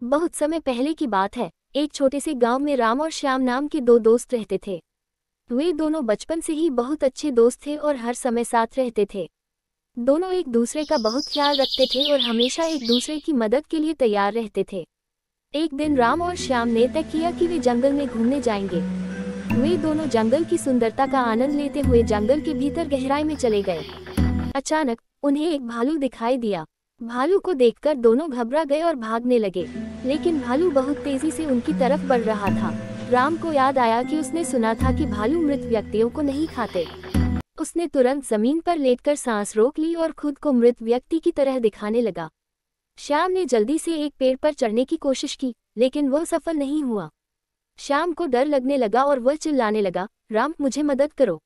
बहुत समय पहले की बात है। एक छोटे से गांव में राम और श्याम नाम के दो दोस्त रहते थे। वे दोनों बचपन से ही बहुत अच्छे दोस्त थे और हर समय साथ रहते थे। दोनों एक दूसरे का बहुत ख्याल रखते थे और हमेशा एक दूसरे की मदद के लिए तैयार रहते थे। एक दिन राम और श्याम ने तय किया कि वे जंगल में घूमने जाएंगे। वे दोनों जंगल की सुंदरता का आनंद लेते हुए जंगल के भीतर गहराई में चले गए। अचानक उन्हें एक भालू दिखाई दिया। भालू को देखकर दोनों घबरा गए और भागने लगे, लेकिन भालू बहुत तेजी से उनकी तरफ बढ़ रहा था। राम को याद आया कि उसने सुना था कि भालू मृत व्यक्तियों को नहीं खाते। उसने तुरंत जमीन पर लेटकर सांस रोक ली और खुद को मृत व्यक्ति की तरह दिखाने लगा। श्याम ने जल्दी से एक पेड़ पर चढ़ने की कोशिश की, लेकिन वह सफल नहीं हुआ। श्याम को डर लगने लगा और वह चिल्लाने लगा, राम मुझे मदद करो,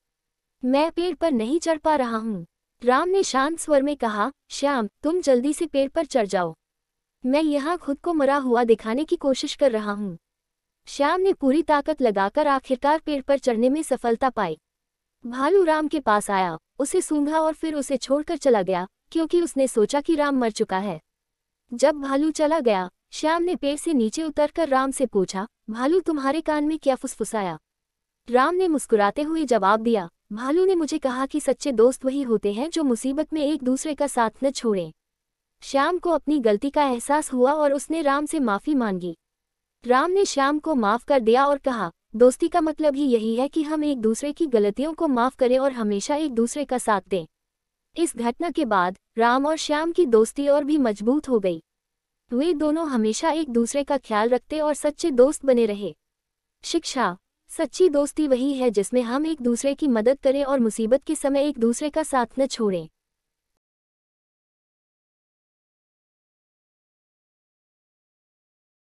मैं पेड़ पर नहीं चढ़ पा रहा हूँ। राम ने शांत स्वर में कहा, श्याम तुम जल्दी से पेड़ पर चढ़ जाओ, मैं यहाँ खुद को मरा हुआ दिखाने की कोशिश कर रहा हूँ। श्याम ने पूरी ताकत लगाकर आखिरकार पेड़ पर चढ़ने में सफलता पाई। भालू राम के पास आया, उसे सूंघा और फिर उसे छोड़कर चला गया, क्योंकि उसने सोचा कि राम मर चुका है। जब भालू चला गया, श्याम ने पेड़ से नीचे उतरकर राम से पूछा, भालू तुम्हारे कान में क्या फुसफुसाया? राम ने मुस्कुराते हुए जवाब दिया, भालू ने मुझे कहा कि सच्चे दोस्त वही होते हैं जो मुसीबत में एक दूसरे का साथ न छोड़ें। श्याम को अपनी गलती का एहसास हुआ और उसने राम से माफी मांगी। राम ने श्याम को माफ कर दिया और कहा, दोस्ती का मतलब ही यही है कि हम एक दूसरे की गलतियों को माफ करें और हमेशा एक दूसरे का साथ दें। इस घटना के बाद राम और श्याम की दोस्ती और भी मजबूत हो गई। वे दोनों हमेशा एक दूसरे का ख्याल रखते और सच्चे दोस्त बने रहे। शिक्षा: सच्ची दोस्ती वही है जिसमें हम एक दूसरे की मदद करें और मुसीबत के समय एक दूसरे का साथ न छोड़ें।